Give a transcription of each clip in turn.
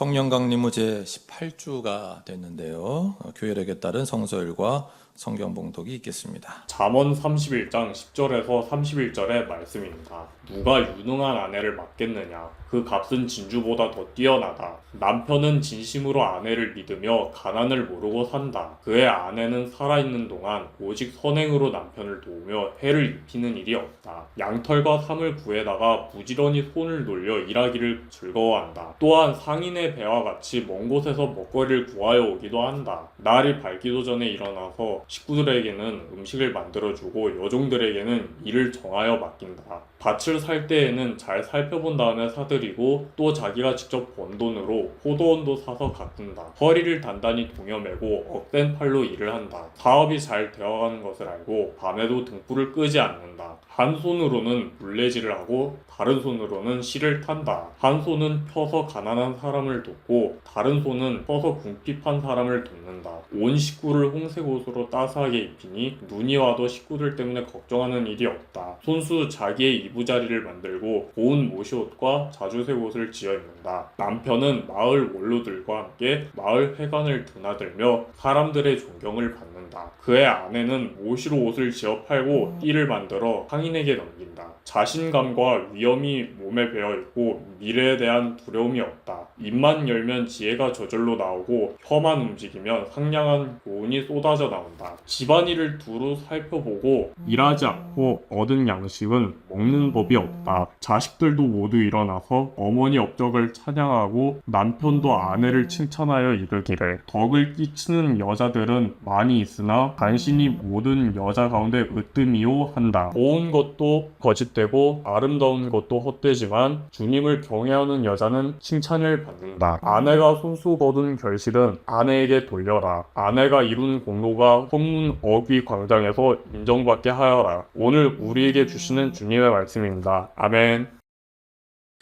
성령 강림후 제 18주가 됐는데요. 교회력에 따른 성서일과 성경 봉독이 있겠습니다. 잠언 31장 10절에서 31절의 말씀입니다. 누가 유능한 아내를 맡겠느냐? 그 값은 진주보다 더 뛰어나다. 남편은 진심으로 아내를 믿으며 가난을 모르고 산다. 그의 아내는 살아있는 동안 오직 선행으로 남편을 도우며 해를 입히는 일이 없다. 양털과 삼을 구해다가 부지런히 손을 놀려 일하기를 즐거워한다. 또한 상인의 배와 같이 먼 곳에서 먹거리를 구하여 오기도 한다. 날이 밝기도 전에 일어나서 식구들에게는 음식을 만들어주고 여종들에게는 일을 정하여 맡긴다. 밭을 살 때에는 잘 살펴본 다음에 사들이고 또 자기가 직접 번 돈으로 포도원도 사서 가꾼다. 허리를 단단히 동여매고 억센 팔로 일을 한다. 사업이 잘 되어가는 것을 알고 밤에도 등불을 끄지 않는다. 한 손으로는 물레질을 하고 다른 손으로는 실을 탄다. 한 손은 펴서 가난한 사람을 돕고 다른 손은 펴서 궁핍한 사람을 돕는다. 온 식구를 홍색 옷으로 따스하게 입히니 눈이 와도 식구들 때문에 걱정하는 일이 없다. 손수 자기의 이부자리를 만들고 고운 모시옷과 자주색 옷을 지어 입는다. 남편은 마을 원로들과 함께 마을 회관을 드나들며 사람들의 존경을 받는다. 그의 아내는 모시로 옷을 지어 팔고 띠를 만들어 상인에게 넘긴다. 자신감과 위엄이 몸에 배어있고 미래에 대한 두려움이 없다. 입만 열면 지혜가 저절로 나오고 혀만 움직이면 상냥한 교훈이 쏟아져 나온다. 집안일을 두루 살펴보고 일하지 않고 얻은 양식은 먹는 법이 없다. 자식들도 모두 일어나서 어머니 업적을 찬양하고 남편도 아내를 칭찬하여 이르기를 덕을 끼치는 여자들은 많이 있으나 간신히 모든 여자 가운데 으뜸이요 한다. 좋은 것도 거짓되고 아름다운 것도 헛되지만 주님을 경외하는 여자는 칭찬을 받는다. 아내가 손수 거둔 결실은 아내에게 돌려라. 아내가 이룬 공로가 성문 어귀 광장에서 인정받게 하여라. 오늘 우리에게 주시는 주님의 말씀입니다. 아멘.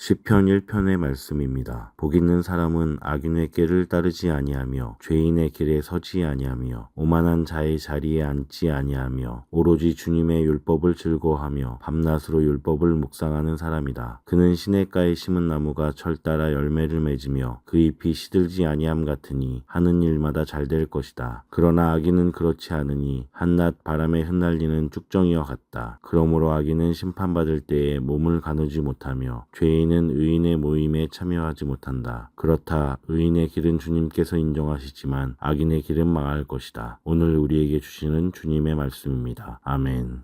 시편 1편의 말씀입니다. 복 있는 사람은 악인의 길을 따르지 아니하며 죄인의 길에 서지 아니하며 오만한 자의 자리에 앉지 아니하며 오로지 주님의 율법을 즐거워하며 밤낮으로 율법을 묵상하는 사람이다. 그는 시냇가에 심은 나무가 철 따라 열매를 맺으며 그 잎이 시들지 아니함 같으니 하는 일마다 잘 될 것이다. 그러나 악인은 그렇지 않으니 한낮 바람에 흩날리는 쭉정이와 같다. 그러므로 악인은 심판받을 때에 몸을 가누지 못하며 죄인은 의인의 모임에 참여하지 못한다. 그렇다. 의인의 길은 주님께서 인정하시지만 악인의 길은 망할 것이다. 오늘 우리에게 주시는 주님의 말씀입니다. 아멘.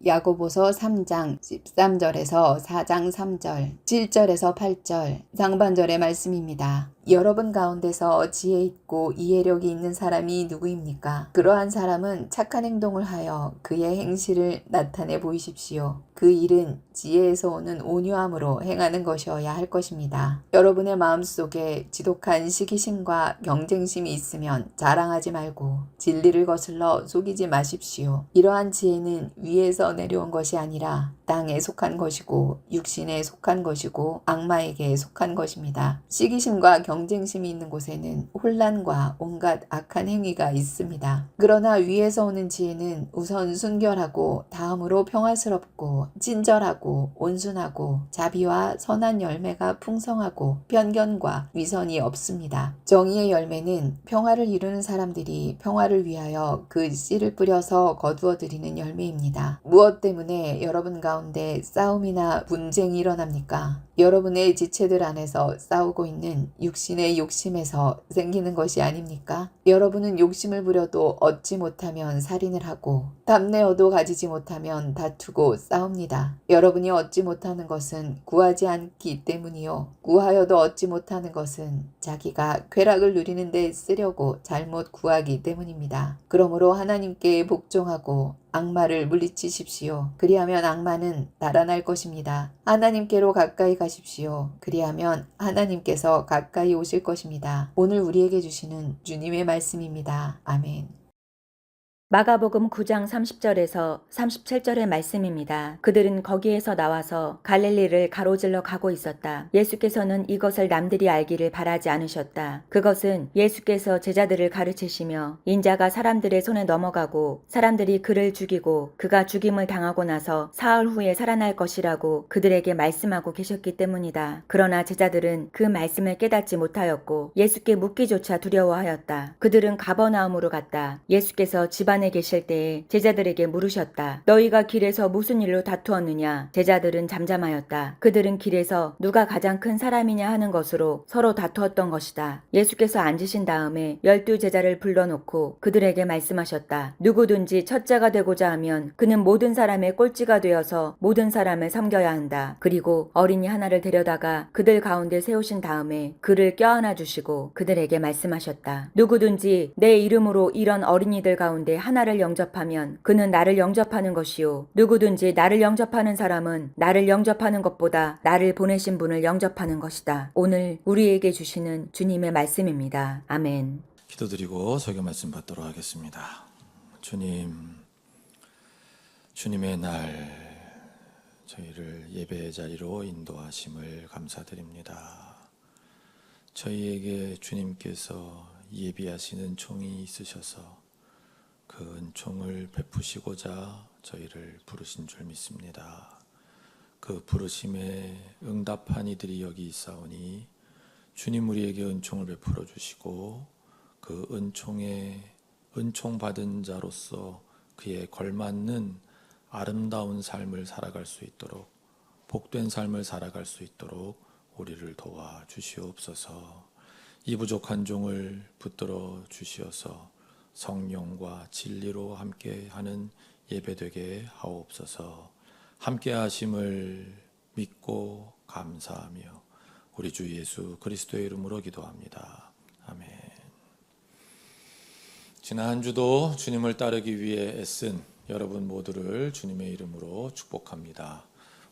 야고보서 3장 13절에서 4장 3절, 7절에서 8절 상반절의 말씀입니다. 여러분 가운데서 지혜 있고 이해력이 있는 사람이 누구입니까? 그러한 사람은 착한 행동을 하여 그의 행실을 나타내 보이십시오. 그 일은 지혜에서 오는 온유함으로 행하는 것이어야 할 것입니다. 여러분의 마음속에 지독한 시기심과 경쟁심이 있으면 자랑하지 말고 진리를 거슬러 속이지 마십시오. 이러한 지혜는 위에서 내려온 것이 아니라 땅에 속한 것이고 육신에 속한 것이고 악마에게 속한 것입니다. 시기심과 경쟁심이 있는 곳에는 혼란과 온갖 악한 행위가 있습니다. 그러나 위에서 오는 지혜는 우선 순결하고 다음으로 평화스럽고 친절하고 온순하고 자비와 선한 열매가 풍성하고 편견과 위선이 없습니다. 정의의 열매는 평화를 이루는 사람들이 평화를 위하여 그 씨를 뿌려서 거두어들이는 열매입니다. 무엇 때문에 여러분 가운데 싸움이나 분쟁이 일어납니까? 여러분의 지체들 안에서 싸우고 있는 육신의 욕심에서 생기는 것이 아닙니까? 여러분은 욕심을 부려도 얻지 못하면 살인을 하고 담내어도 가지지 못하면 다투고 싸웁니다. 여러분이 얻지 못하는 것은 구하지 않기 때문이요. 구하여도 얻지 못하는 것은 자기가 쾌락을 누리는 데 쓰려고 잘못 구하기 때문입니다. 그러므로 하나님께 복종하고 악마를 물리치십시오. 그리하면 악마는 달아날 것입니다. 하나님께로 가까이 가십시오. 그리하면 하나님께서 가까이 오실 것입니다. 오늘 우리에게 주시는 주님의 말씀입니다. 아멘. 마가복음 9장 30절에서 37절의 말씀입니다. 그들은 거기에서 나와서 갈릴리를 가로질러 가고 있었다. 예수께서는 이것을 남들이 알기를 바라지 않으셨다. 그것은 예수께서 제자들을 가르치시며 인자가 사람들의 손에 넘어가고 사람들이 그를 죽이고 그가 죽임을 당하고 나서 사흘 후에 살아날 것이라고 그들에게 말씀하고 계셨기 때문이다. 그러나 제자들은 그 말씀을 깨닫지 못하였고 예수께 묻기조차 두려워하였다. 그들은 가버나움으로 갔다. 예수께서 집안에 계실 때에 제자들에게 물으셨다. 너희가 길에서 무슨 일로 다투었느냐? 제자들은 잠잠하였다. 그들은 길에서 누가 가장 큰 사람이냐 하는 것으로 서로 다투었던 것이다. 예수께서 앉으신 다음에 12 제자를 불러놓고 그들에게 말씀하셨다. 누구든지 첫째가 되고자 하면 그는 모든 사람의 꼴찌가 되어서 모든 사람을 섬겨야 한다. 그리고 어린이 하나를 데려다가 그들 가운데 세우신 다음에 그를 껴안아 주시고 그들에게 말씀하셨다. 누구든지 내 이름으로 이런 어린이들 가운데 하나를 영접하면 그는 나를 영접하는 것이요. 누구든지 나를 영접하는 사람은 나를 영접하는 것보다 나를 보내신 분을 영접하는 것이다. 오늘 우리에게 주시는 주님의 말씀입니다. 아멘. 기도드리고 설교 말씀 받도록 하겠습니다. 주님, 주님의 날 저희를 예배의 자리로 인도하심을 감사드립니다. 저희에게 주님께서 예비하시는 총이 있으셔서 그 은총을 베푸시고자 저희를 부르신 줄 믿습니다. 그 부르심에 응답한 이들이 여기 있사오니 주님 우리에게 은총을 베풀어 주시고 그 은총 받은 자로서 그에 걸맞는 아름다운 삶을 살아갈 수 있도록 복된 삶을 살아갈 수 있도록 우리를 도와 주시옵소서. 이 부족한 종을 붙들어 주시어서 성령과 진리로 함께하는 예배되게 하옵소서. 함께하심을 믿고 감사하며 우리 주 예수 그리스도의 이름으로 기도합니다. 아멘. 지난 한 주도 주님을 따르기 위해 애쓴 여러분 모두를 주님의 이름으로 축복합니다.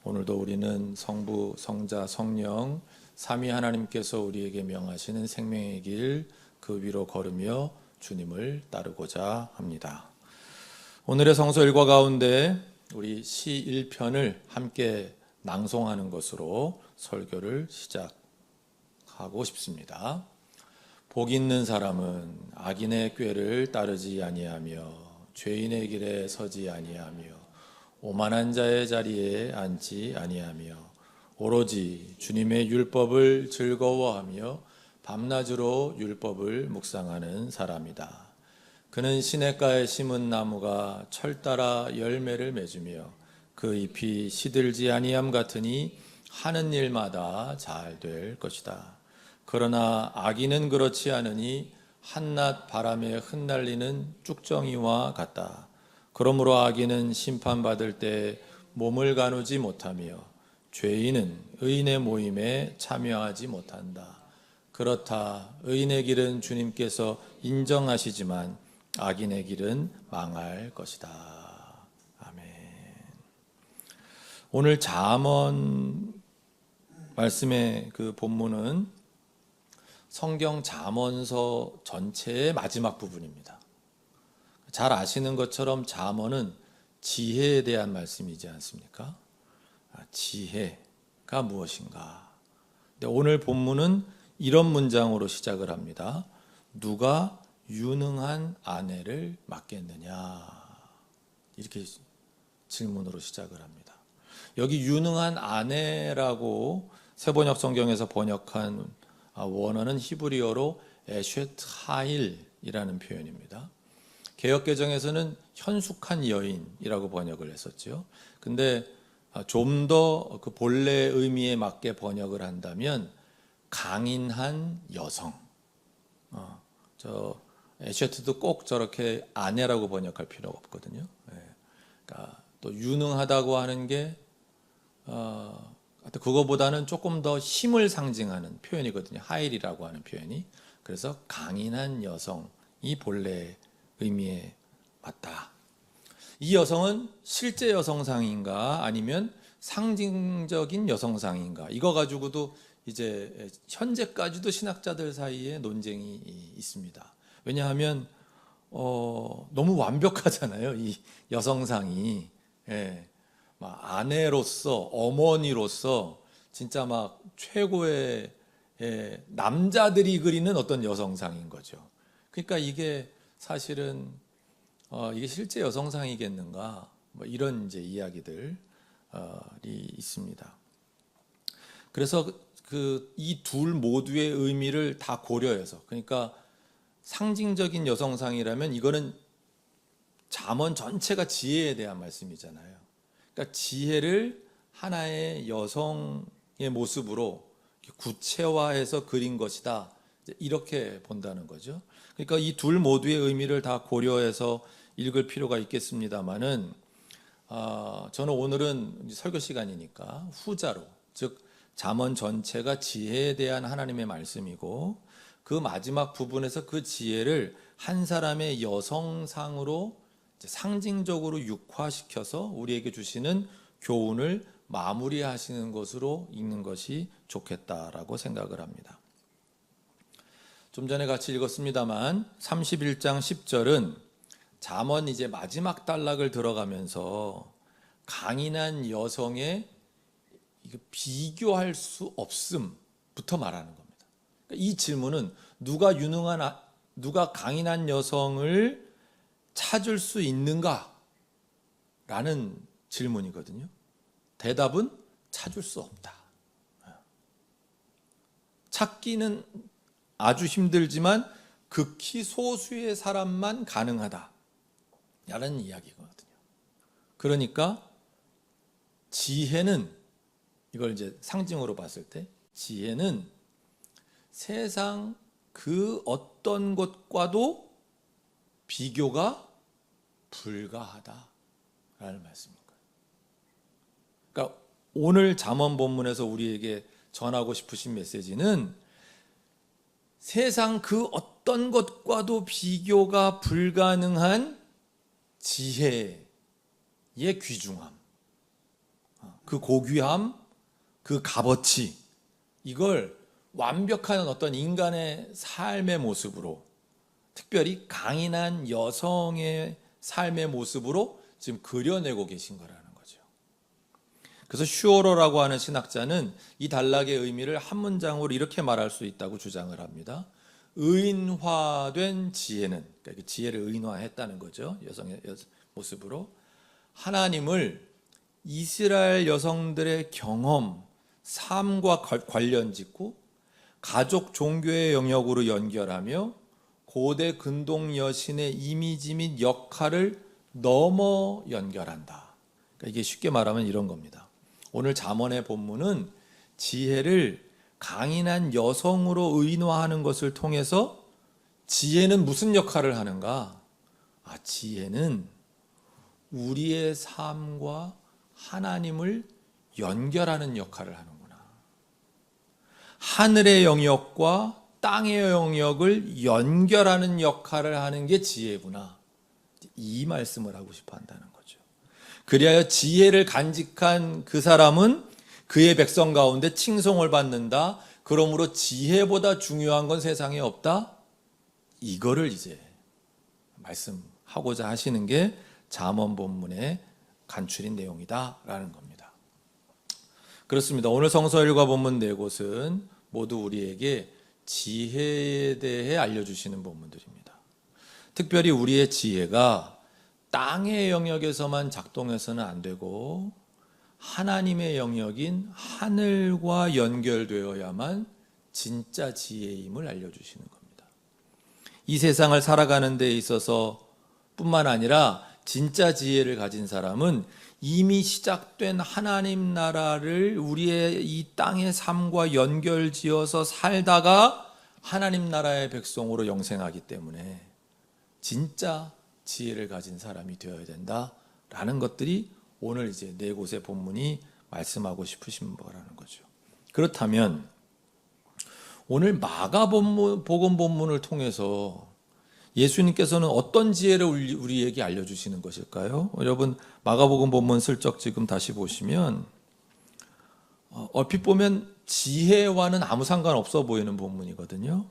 오늘도 우리는 성부, 성자, 성령 삼위 하나님께서 우리에게 명하시는 생명의 길 그 위로 걸으며 주님을 따르고자 합니다. 오늘의 성서 일과 가운데 우리 시 1편을 함께 낭송하는 것으로 설교를 시작하고 싶습니다. 복 있는 사람은 악인의 꾀를 따르지 아니하며 죄인의 길에 서지 아니하며 오만한 자의 자리에 앉지 아니하며 오로지 주님의 율법을 즐거워하며 밤낮으로 율법을 묵상하는 사람이다. 그는 시냇가에 심은 나무가 철 따라 열매를 맺으며 그 잎이 시들지 아니함 같으니 하는 일마다 잘 될 것이다. 그러나 악인은 그렇지 않으니 한낮 바람에 흩날리는 쭉정이와 같다. 그러므로 악인은 심판받을 때 몸을 가누지 못하며 죄인은 의인의 모임에 참여하지 못한다. 그렇다. 의인의 길은 주님께서 인정하시지만 악인의 길은 망할 것이다. 아멘. 오늘 잠언 말씀의 그 본문은 성경 잠언서 전체의 마지막 부분입니다. 잘 아시는 것처럼 잠언은 지혜에 대한 말씀이지 않습니까? 지혜가 무엇인가? 근데 오늘 본문은 이런 문장으로 시작을 합니다. 누가 유능한 아내를 맡겠느냐? 이렇게 질문으로 시작을 합니다. 여기 유능한 아내라고 세번역 성경에서 번역한 원어는 히브리어로 에쉐트하일이라는 표현입니다. 개역개정에서는 현숙한 여인이라고 번역을 했었죠. 근데 좀 더 그 본래 의미에 맞게 번역을 한다면 강인한 여성. 저 에쉐트도 꼭 저렇게 아내라고 번역할 필요가 없거든요. 그러니까 또 유능하다고 하는 게 그거보다는 조금 더 힘을 상징하는 표현이거든요. 하일이라고 하는 표현이. 그래서 강인한 여성이 본래 의미에 맞다. 이 여성은 실제 여성상인가 아니면 상징적인 여성상인가? 이거 가지고도 이제 현재까지도 신학자들 사이에 논쟁이 있습니다. 왜냐하면 너무 완벽하잖아요. 이 여성상이. 예. 막 아내로서, 어머니로서 진짜 막 최고의 남자들이 그리는 어떤 여성상인 거죠. 그러니까 이게 사실은 이게 실제 여성상이겠는가? 뭐 이런 이제 이야기들이 있습니다. 그래서 이 둘 모두의 의미를 다 고려해서, 그러니까 상징적인 여성상이라면 이거는 잠언 전체가 지혜에 대한 말씀이잖아요. 그러니까 지혜를 하나의 여성의 모습으로 구체화해서 그린 것이다. 이렇게 본다는 거죠. 그러니까 이 둘 모두의 의미를 다 고려해서 읽을 필요가 있겠습니다만은 저는 오늘은 설교 시간이니까 후자로, 즉 잠언 전체가 지혜에 대한 하나님의 말씀이고 그 마지막 부분에서 그 지혜를 한 사람의 여성상으로 상징적으로 육화시켜서 우리에게 주시는 교훈을 마무리하시는 것으로 읽는 것이 좋겠다라고 생각을 합니다. 좀 전에 같이 읽었습니다만 31장 10절은 잠언 이제 마지막 단락을 들어가면서 강인한 여성의 비교할 수 없음부터 말하는 겁니다. 이 질문은 누가 강인한 여성을 찾을 수 있는가? 라는 질문이거든요. 대답은 찾을 수 없다. 찾기는 아주 힘들지만 극히 소수의 사람만 가능하다. 라는 이야기거든요. 그러니까 지혜는, 이걸 이제 상징으로 봤을 때 지혜는 세상 그 어떤 것과도 비교가 불가하다라는 말씀인 거예요. 그러니까 오늘 잠언 본문에서 우리에게 전하고 싶으신 메시지는 세상 그 어떤 것과도 비교가 불가능한 지혜의 귀중함, 그 고귀함, 그 값어치, 이걸 완벽한 어떤 인간의 삶의 모습으로, 특별히 강인한 여성의 삶의 모습으로 지금 그려내고 계신 거라는 거죠. 그래서 슈어러라고 하는 신학자는 이 단락의 의미를 한 문장으로 이렇게 말할 수 있다고 주장을 합니다. 의인화된 지혜는, 그러니까 지혜를 의인화했다는 거죠. 여성의 모습으로 하나님을 이스라엘 여성들의 경험, 삶과 관련 짓고 가족 종교의 영역으로 연결하며 고대 근동 여신의 이미지 및 역할을 넘어 연결한다. 그러니까 이게 쉽게 말하면 이런 겁니다. 오늘 잠언의 본문은 지혜를 강인한 여성으로 의인화하는 것을 통해서 지혜는 무슨 역할을 하는가? 지혜는 우리의 삶과 하나님을 연결하는 역할을 하는구나. 하늘의 영역과 땅의 영역을 연결하는 역할을 하는 게 지혜구나. 이 말씀을 하고 싶어 한다는 거죠. 그리하여 지혜를 간직한 그 사람은 그의 백성 가운데 칭송을 받는다. 그러므로 지혜보다 중요한 건 세상에 없다. 이거를 이제 말씀하고자 하시는 게 잠언 본문의 간추린 내용이다라는 겁니다. 그렇습니다. 오늘 성서 일과 본문 네 곳은 모두 우리에게 지혜에 대해 알려주시는 본문들입니다. 특별히 우리의 지혜가 땅의 영역에서만 작동해서는 안 되고 하나님의 영역인 하늘과 연결되어야만 진짜 지혜임을 알려주시는 겁니다. 이 세상을 살아가는 데 있어서 뿐만 아니라 진짜 지혜를 가진 사람은 이미 시작된 하나님 나라를 우리의 이 땅의 삶과 연결지어서 살다가 하나님 나라의 백성으로 영생하기 때문에 진짜 지혜를 가진 사람이 되어야 된다라는 것들이 오늘 이제 네 곳의 본문이 말씀하고 싶으신 거라는 거죠. 그렇다면 오늘 마가복음 본문을 통해서 예수님께서는 어떤 지혜를 우리에게 알려주시는 것일까요? 여러분 마가복음 본문 슬쩍 지금 다시 보시면 얼핏 보면 지혜와는 아무 상관없어 보이는 본문이거든요.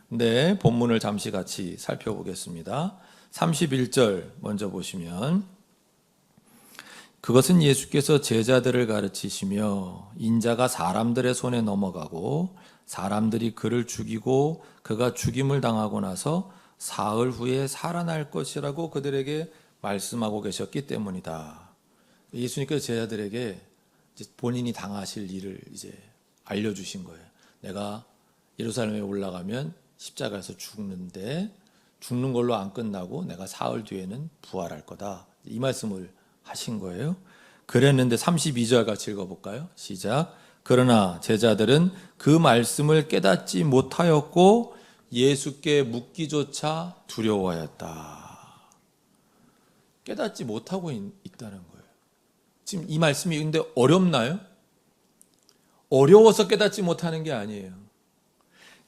근데 본문을 잠시 같이 살펴보겠습니다. 31절 먼저 보시면 그것은 예수께서 제자들을 가르치시며 인자가 사람들의 손에 넘어가고 사람들이 그를 죽이고 그가 죽임을 당하고 나서 사흘 후에 살아날 것이라고 그들에게 말씀하고 계셨기 때문이다. 예수님께서 제자들에게 이제 본인이 당하실 일을 이제 알려주신 거예요. 내가 예루살렘에 올라가면 십자가에서 죽는데 죽는 걸로 안 끝나고 내가 사흘 뒤에는 부활할 거다. 이 말씀을 하신 거예요. 그랬는데 32절 같이 읽어볼까요? 시작. 그러나 제자들은 그 말씀을 깨닫지 못하였고 예수께 묻기조차 두려워하였다. 깨닫지 못하고 있다는 거예요. 지금 이 말씀이 근데 어렵나요? 어려워서 깨닫지 못하는 게 아니에요.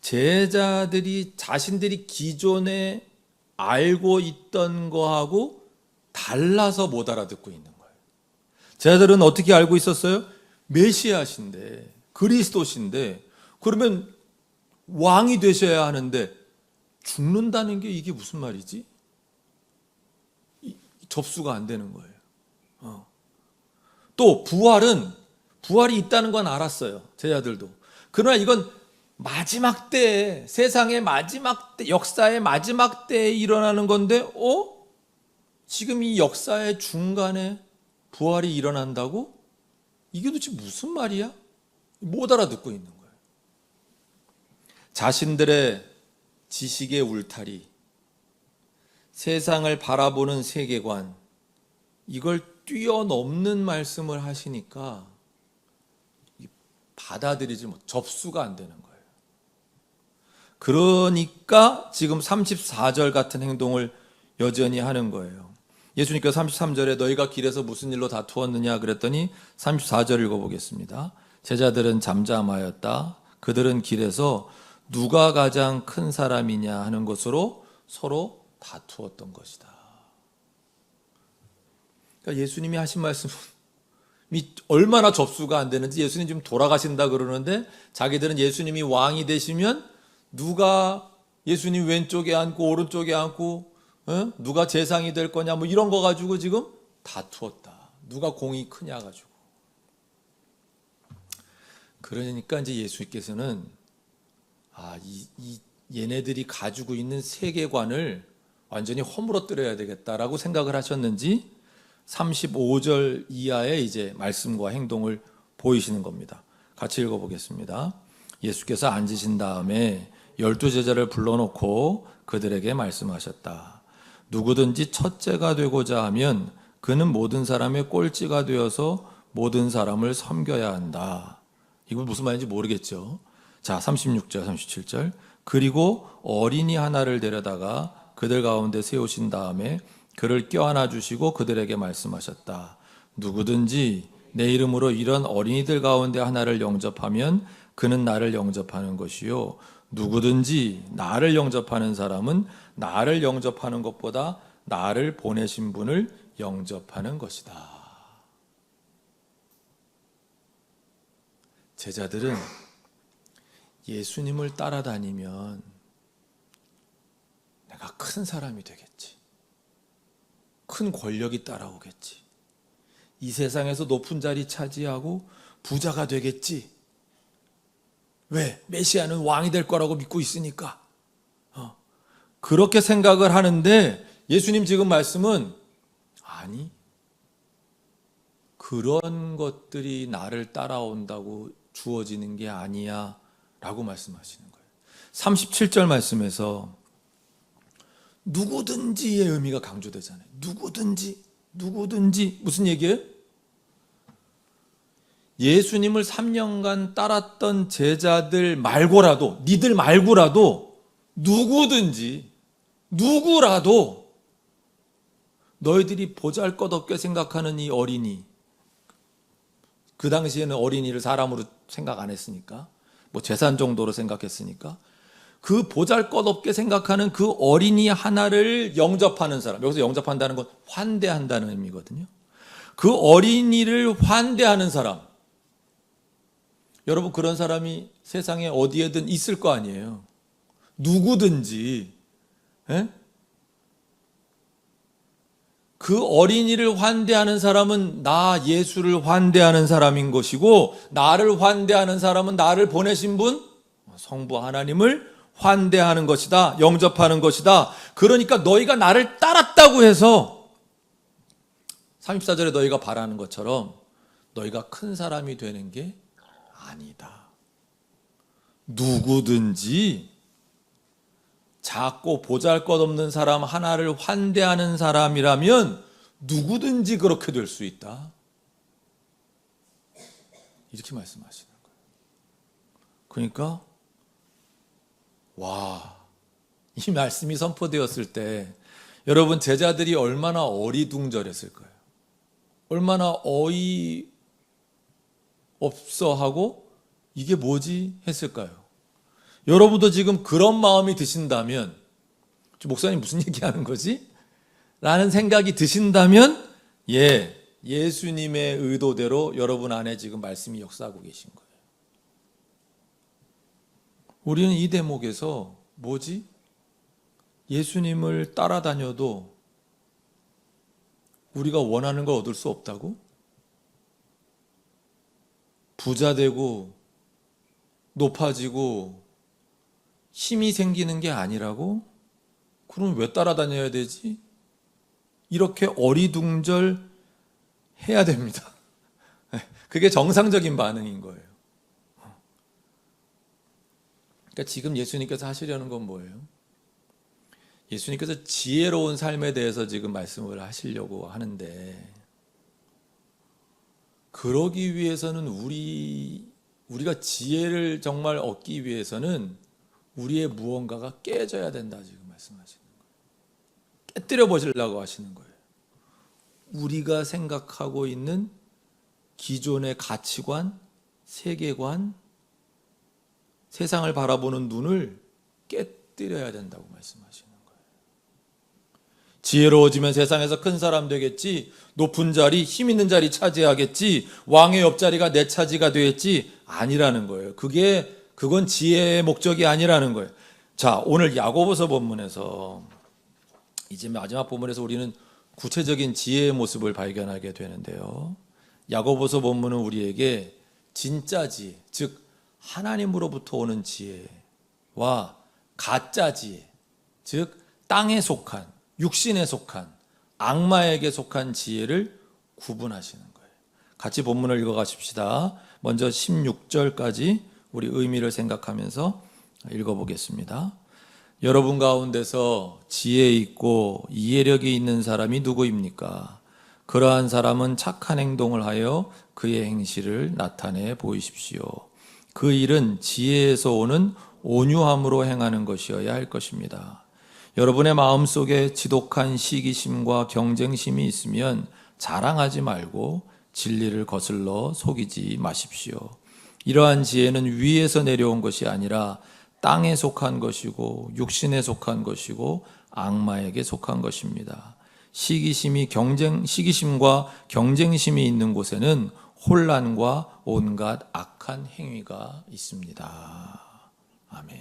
제자들이 자신들이 기존에 알고 있던 거하고 달라서 못 알아듣고 있는 거예요. 제자들은 어떻게 알고 있었어요? 메시아신데, 그리스도신데, 그러면 왕이 되셔야 하는데 죽는다는 게 이게 무슨 말이지? 접수가 안 되는 거예요. 또 부활이 있다는 건 알았어요. 제자들도. 그러나 이건 마지막 때에, 세상의 마지막 때, 역사의 마지막 때에 일어나는 건데 지금 이 역사의 중간에 부활이 일어난다고? 이게 도대체 무슨 말이야? 못 알아듣고 있는 거예요. 자신들의 지식의 울타리, 세상을 바라보는 세계관, 이걸 뛰어넘는 말씀을 하시니까 받아들이지 못, 접수가 안 되는 거예요. 그러니까 지금 34절 같은 행동을 여전히 하는 거예요. 예수님께서 33절에 너희가 길에서 무슨 일로 다투었느냐 그랬더니 34절 읽어보겠습니다. 제자들은 잠잠하였다. 그들은 길에서 누가 가장 큰 사람이냐 하는 것으로 서로 다투었던 것이다. 그러니까 예수님이 하신 말씀이 얼마나 접수가 안 되는지, 예수님 지금 돌아가신다 그러는데 자기들은 예수님이 왕이 되시면 누가 예수님 왼쪽에 앉고 오른쪽에 앉고 누가 재상이 될 거냐 뭐 이런 거 가지고 지금 다투었다. 누가 공이 크냐 가지고. 그러니까 이제 예수님께서는 얘네들이 가지고 있는 세계관을 완전히 허물어뜨려야 되겠다라고 생각을 하셨는지 35절 이하의 이제 말씀과 행동을 보이시는 겁니다. 같이 읽어보겠습니다. 예수께서 앉으신 다음에 12제자를 불러놓고 그들에게 말씀하셨다. 누구든지 첫째가 되고자 하면 그는 모든 사람의 꼴찌가 되어서 모든 사람을 섬겨야 한다. 이거 무슨 말인지 모르겠죠. 자, 36절, 37절. 그리고 어린이 하나를 데려다가 그들 가운데 세우신 다음에 그를 껴안아 주시고 그들에게 말씀하셨다. 누구든지 내 이름으로 이런 어린이들 가운데 하나를 영접하면 그는 나를 영접하는 것이요. 누구든지 나를 영접하는 사람은 나를 영접하는 것보다 나를 보내신 분을 영접하는 것이다. 제자들은 예수님을 따라다니면 내가 큰 사람이 되겠지. 큰 권력이 따라오겠지. 이 세상에서 높은 자리 차지하고 부자가 되겠지. 왜? 메시아는 왕이 될 거라고 믿고 있으니까. 그렇게 생각을 하는데 예수님 지금 말씀은 아니, 그런 것들이 나를 따라온다고 주어지는 게 아니야 라고 말씀하시는 거예요. 37절 말씀에서 누구든지의 의미가 강조되잖아요. 누구든지 무슨 얘기예요? 예수님을 3년간 따랐던 제자들 말고라도, 니들 말고라도 누구라도 너희들이 보잘것없게 생각하는 이 어린이, 그 당시에는 어린이를 사람으로 생각 안 했으니까, 뭐 재산 정도로 생각했으니까, 그 보잘것없게 생각하는 그 어린이 하나를 영접하는 사람, 여기서 영접한다는 건 환대한다는 의미거든요. 그 어린이를 환대하는 사람, 여러분 그런 사람이 세상에 어디에든 있을 거 아니에요. 누구든지. 에? 그 어린이를 환대하는 사람은 나 예수를 환대하는 사람인 것이고, 나를 환대하는 사람은 나를 보내신 분 성부 하나님을 환대하는 것이다. 영접하는 것이다. 그러니까 너희가 나를 따랐다고 해서 34절에 너희가 바라는 것처럼 너희가 큰 사람이 되는 게 아니다. 누구든지 작고 보잘것없는 사람 하나를 환대하는 사람이라면 누구든지 그렇게 될 수 있다. 이렇게 말씀하시는 거예요. 그러니까 이 말씀이 선포되었을 때 여러분 제자들이 얼마나 어리둥절했을까요? 얼마나 어이없어하고 이게 뭐지 했을까요? 여러분도 지금 그런 마음이 드신다면, 목사님 무슨 얘기하는 거지? 라는 생각이 드신다면 예수님의 의도대로 여러분 안에 지금 말씀이 역사하고 계신 거예요. 우리는 이 대목에서 예수님을 따라다녀도 우리가 원하는 걸 얻을 수 없다고? 부자 되고 높아지고 힘이 생기는 게 아니라고? 그럼 왜 따라다녀야 되지? 이렇게 어리둥절 해야 됩니다. 그게 정상적인 반응인 거예요. 그러니까 지금 예수님께서 하시려는 건 뭐예요? 예수님께서 지혜로운 삶에 대해서 지금 말씀을 하시려고 하는데, 그러기 위해서는 우리가 지혜를 정말 얻기 위해서는 우리의 무언가가 깨져야 된다 지금 말씀하시는 거예요. 깨뜨려 보시려고 하시는 거예요. 우리가 생각하고 있는 기존의 가치관, 세계관, 세상을 바라보는 눈을 깨뜨려야 된다고 말씀하시는 거예요. 지혜로워지면 세상에서 큰 사람 되겠지, 높은 자리, 힘 있는 자리 차지하겠지, 왕의 옆자리가 내 차지가 되겠지, 아니라는 거예요. 그건 지혜의 목적이 아니라는 거예요. 자, 오늘 야고보서 본문에서 이제 마지막 본문에서 우리는 구체적인 지혜의 모습을 발견하게 되는데요. 야고보서 본문은 우리에게 진짜 지혜, 즉 하나님으로부터 오는 지혜와 가짜 지혜, 즉 땅에 속한, 육신에 속한, 악마에게 속한 지혜를 구분하시는 거예요. 같이 본문을 읽어가십시다. 먼저 16절까지 우리 의미를 생각하면서 읽어보겠습니다. 여러분 가운데서 지혜 있고 이해력이 있는 사람이 누구입니까? 그러한 사람은 착한 행동을 하여 그의 행실을 나타내 보이십시오. 그 일은 지혜에서 오는 온유함으로 행하는 것이어야 할 것입니다. 여러분의 마음속에 지독한 시기심과 경쟁심이 있으면 자랑하지 말고 진리를 거슬러 속이지 마십시오. 이러한 지혜는 위에서 내려온 것이 아니라 땅에 속한 것이고 육신에 속한 것이고 악마에게 속한 것입니다. 시기심과 경쟁심이 있는 곳에는 혼란과 온갖 악한 행위가 있습니다. 아멘.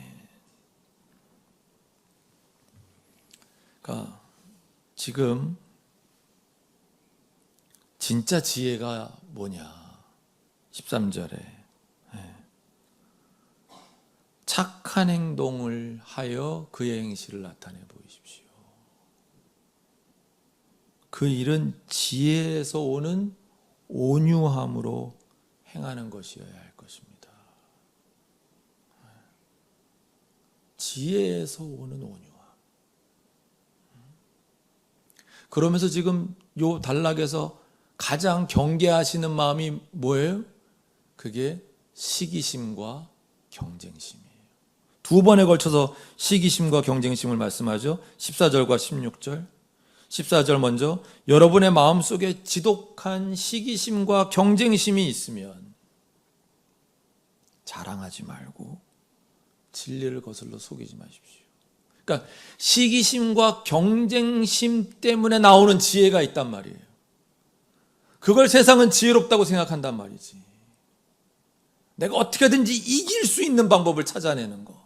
그러니까 지금 진짜 지혜가 뭐냐? 13절에 착한 행동을 하여 그의 행실을 나타내 보이십시오. 그 일은 지혜에서 오는 온유함으로 행하는 것이어야 할 것입니다. 지혜에서 오는 온유함. 그러면서 지금 요 단락에서 가장 경계하시는 마음이 뭐예요? 그게 시기심과 경쟁심이에요. 두 번에 걸쳐서 시기심과 경쟁심을 말씀하죠. 14절과 16절. 14절 먼저, 여러분의 마음속에 지독한 시기심과 경쟁심이 있으면 자랑하지 말고 진리를 거슬러 속이지 마십시오. 그러니까 시기심과 경쟁심 때문에 나오는 지혜가 있단 말이에요. 그걸 세상은 지혜롭다고 생각한단 말이지. 내가 어떻게든지 이길 수 있는 방법을 찾아내는 거.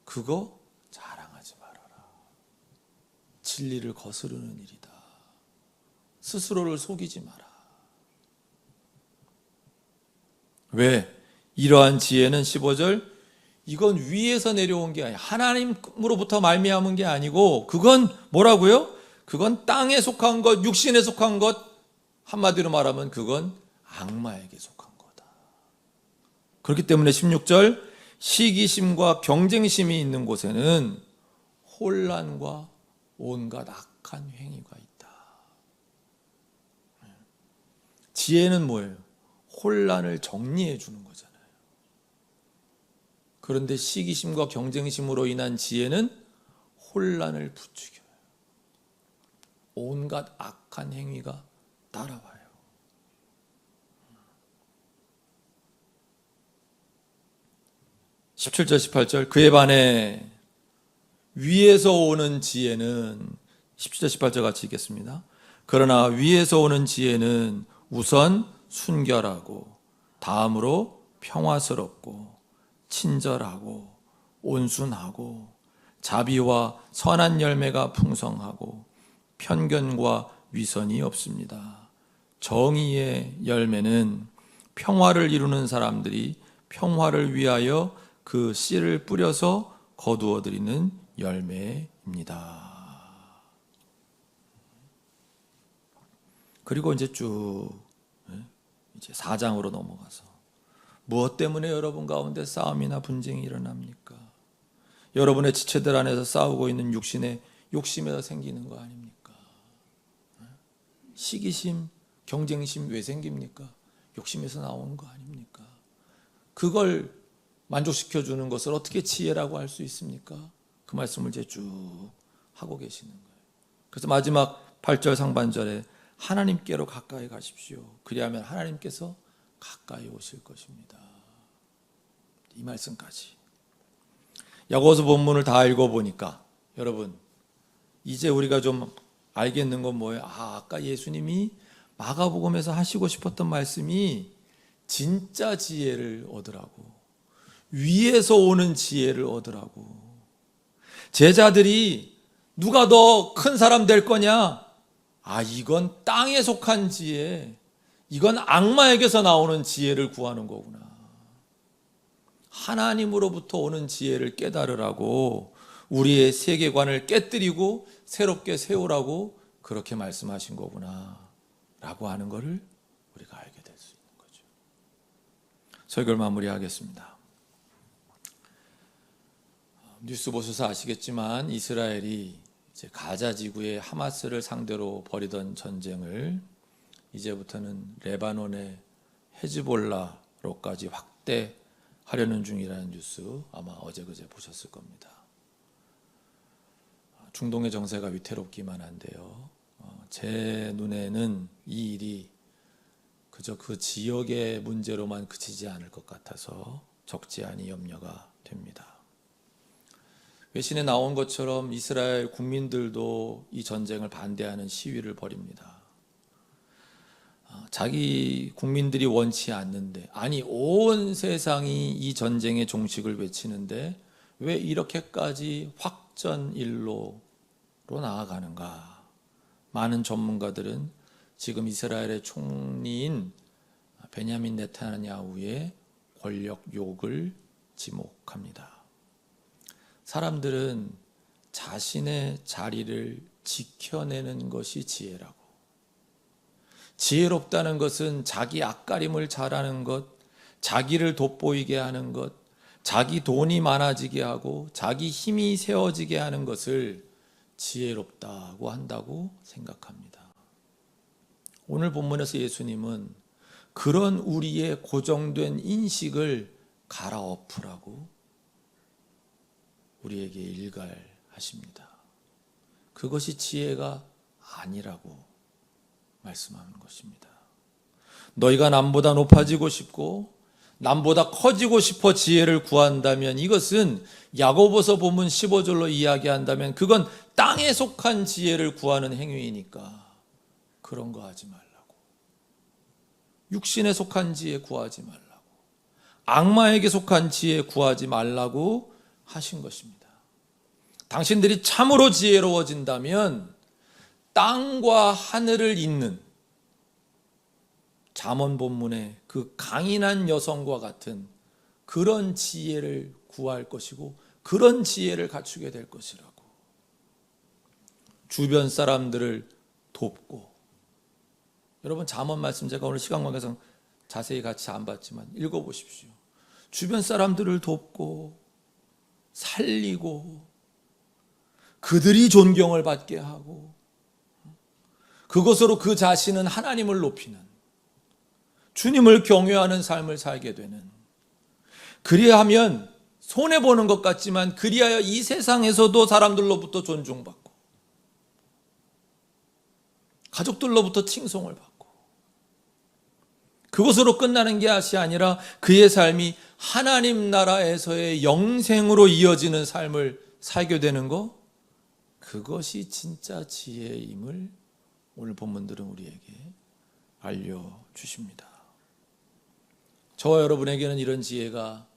그거 자랑하지 말아라. 진리를 거스르는 일이다. 스스로를 속이지 마라. 왜? 이러한 지혜는 15절 이건 위에서 내려온 게 아니야. 하나님으로부터 말미암은 게 아니고 그건 뭐라고요? 그건 땅에 속한 것, 육신에 속한 것, 한마디로 말하면 그건 악마에게 속한 거다. 그렇기 때문에 16절 시기심과 경쟁심이 있는 곳에는 혼란과 온갖 악한 행위가 있다. 지혜는 뭐예요? 혼란을 정리해 주는 거잖아요. 그런데 시기심과 경쟁심으로 인한 지혜는 혼란을 부추겨요. 온갖 악한 행위가 따라와요. 17절 18절 그에 반해 위에서 오는 지혜는 17절 18절 같이 읽겠습니다. 그러나 위에서 오는 지혜는 우선 순결하고 다음으로 평화스럽고 친절하고 온순하고 자비와 선한 열매가 풍성하고 편견과 위선이 없습니다. 정의의 열매는 평화를 이루는 사람들이 평화를 위하여 그 씨를 뿌려서 거두어들이는 열매입니다. 그리고 이제 쭉 이제 4장으로 넘어가서 무엇 때문에 여러분 가운데 싸움이나 분쟁이 일어납니까? 여러분의 지체들 안에서 싸우고 있는 육신의 욕심에서 생기는 거 아닙니까? 시기심, 경쟁심 왜 생깁니까? 욕심에서 나오는 거 아닙니까? 그걸 만족시켜주는 것을 어떻게 지혜라고 할 수 있습니까? 그 말씀을 이제 쭉 하고 계시는 거예요. 그래서 마지막 8절 상반절에 하나님께로 가까이 가십시오. 그리하면 하나님께서 가까이 오실 것입니다. 이 말씀까지. 야고보서 본문을 다 읽어보니까 여러분 이제 우리가 좀 알겠는 건 뭐예요? 아까 예수님이 마가복음에서 하시고 싶었던 말씀이 진짜 지혜를 얻으라고, 위에서 오는 지혜를 얻으라고. 제자들이 누가 더 큰 사람 될 거냐? 이건 땅에 속한 지혜, 이건 악마에게서 나오는 지혜를 구하는 거구나. 하나님으로부터 오는 지혜를 깨달으라고, 우리의 세계관을 깨뜨리고 새롭게 세우라고 그렇게 말씀하신 거구나 라고 하는 것을 우리가 알게 될 수 있는 거죠. 설교를 마무리하겠습니다. 뉴스 보셔서 아시겠지만 이스라엘이 이제 가자 지구의 하마스를 상대로 벌이던 전쟁을 이제부터는 레바논의 헤즈볼라로까지 확대하려는 중이라는 뉴스 아마 어제 그제 보셨을 겁니다. 중동의 정세가 위태롭기만 한데요. 제 눈에는 이 일이 그저 그 지역의 문제로만 그치지 않을 것 같아서 적지 않은 염려가 됩니다. 외신에 나온 것처럼 이스라엘 국민들도 이 전쟁을 반대하는 시위를 벌입니다. 자기 국민들이 원치 않는데, 아니 온 세상이 이 전쟁의 종식을 외치는데 왜 이렇게까지 확전일로로 나아가는가? 많은 전문가들은 지금 이스라엘의 총리인 베냐민 네타냐후의 권력 욕을 지목합니다. 사람들은 자신의 자리를 지켜내는 것이 지혜라고. 지혜롭다는 것은 자기 앞가림을 잘하는 것, 자기를 돋보이게 하는 것, 자기 돈이 많아지게 하고 자기 힘이 세워지게 하는 것을 지혜롭다고 한다고 생각합니다. 오늘 본문에서 예수님은 그런 우리의 고정된 인식을 갈아엎으라고 우리에게 일갈하십니다. 그것이 지혜가 아니라고 말씀하는 것입니다. 너희가 남보다 높아지고 싶고 남보다 커지고 싶어 지혜를 구한다면, 이것은 야고보서 본문 15절로 이야기한다면 그건 땅에 속한 지혜를 구하는 행위이니까 그런 거 하지 말라고. 육신에 속한 지혜 구하지 말라고, 악마에게 속한 지혜 구하지 말라고 하신 것입니다. 당신들이 참으로 지혜로워진다면 땅과 하늘을 잇는 잠언 본문의 그 강인한 여성과 같은 그런 지혜를 구할 것이고 그런 지혜를 갖추게 될 것이라고. 주변 사람들을 돕고, 여러분 잠언 말씀 제가 오늘 시간 관계상 자세히 같이 안 봤지만 읽어보십시오. 주변 사람들을 돕고 살리고 그들이 존경을 받게 하고 그것으로 그 자신은 하나님을 높이는, 주님을 경외하는 삶을 살게 되는, 그리하면 손해보는 것 같지만 그리하여 이 세상에서도 사람들로부터 존중받고 가족들로부터 칭송을 받고, 그것으로 끝나는 게 아니라 그의 삶이 하나님 나라에서의 영생으로 이어지는 삶을 살게 되는 것, 그것이 진짜 지혜임을 오늘 본문들은 우리에게 알려주십니다. 저와 여러분에게는 이런 지혜가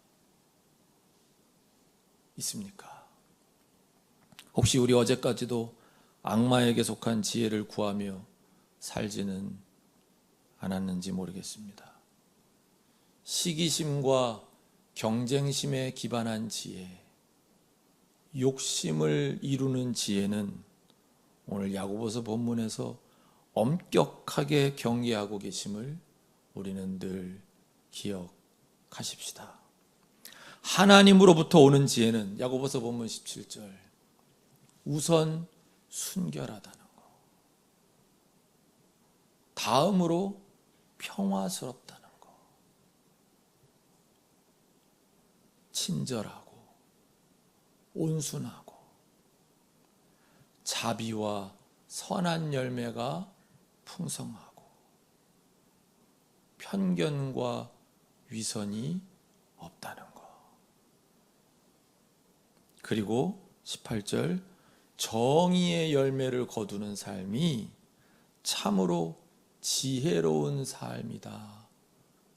있습니까? 혹시 우리 어제까지도 악마에게 속한 지혜를 구하며 살지는 않았는지 모르겠습니다. 시기심과 경쟁심에 기반한 지혜, 욕심을 이루는 지혜는 오늘 야고보서 본문에서 엄격하게 경계하고 계심을 우리는 늘 기억하십시다. 하나님으로부터 오는 지혜는 야고보서 본문 17절, 우선 순결하다는 것, 다음으로 평화스럽다는 것, 친절하고 온순하고 자비와 선한 열매가 풍성하고 편견과 위선이 없다는 것. 그리고 18절, 정의의 열매를 거두는 삶이 참으로 지혜로운 삶이다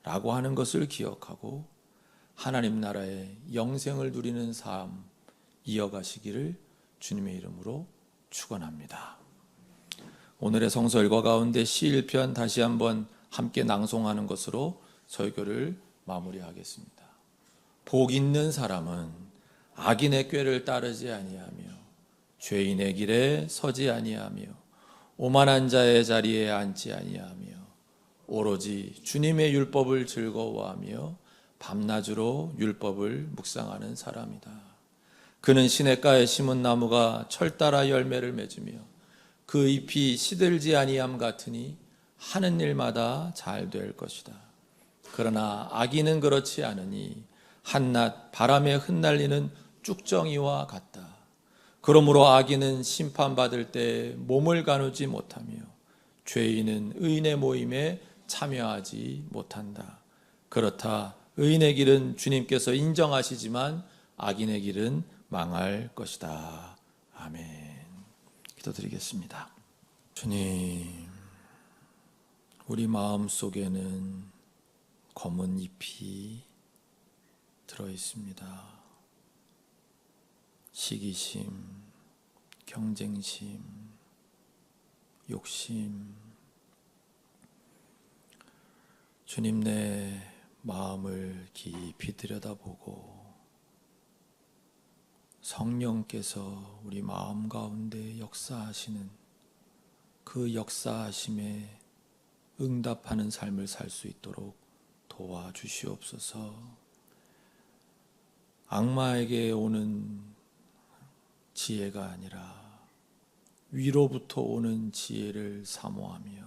라고 하는 것을 기억하고 하나님 나라의 영생을 누리는 삶 이어가시기를 주님의 이름으로 축원합니다. 오늘의 성서 일과 가운데 시 1편 다시 한번 함께 낭송하는 것으로 설교를 마무리하겠습니다. 복 있는 사람은 악인의 꾀를 따르지 아니하며 죄인의 길에 서지 아니하며 오만한 자의 자리에 앉지 아니하며 오로지 주님의 율법을 즐거워하며 밤낮으로 율법을 묵상하는 사람이다. 그는 시냇가에 심은 나무가 철따라 열매를 맺으며 그 잎이 시들지 아니함 같으니 하는 일마다 잘 될 것이다. 그러나 악인은 그렇지 않으니 한낱 바람에 흩날리는 쭉정이와 같다. 그러므로 악인은 심판받을 때 몸을 가누지 못하며 죄인은 의인의 모임에 참여하지 못한다. 그렇다. 의인의 길은 주님께서 인정하시지만 악인의 길은 망할 것이다. 아멘. 기도드리겠습니다. 주님, 우리 마음 속에는 검은 잎이 들어 있습니다. 시기심, 경쟁심, 욕심. 주님, 내 마음을 깊이 들여다보고 성령께서 우리 마음 가운데 역사하시는 그 역사하심에 응답하는 삶을 살 수 있도록 도와주시옵소서. 악마에게 오는 지혜가 아니라 위로부터 오는 지혜를 사모하며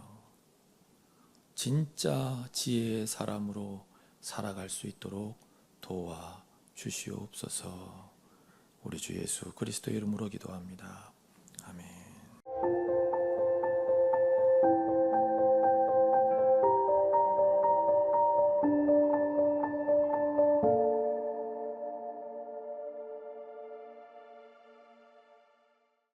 진짜 지혜의 사람으로 살아갈 수 있도록 도와주시옵소서. 우리 주 예수 그리스도의 이름으로 기도합니다.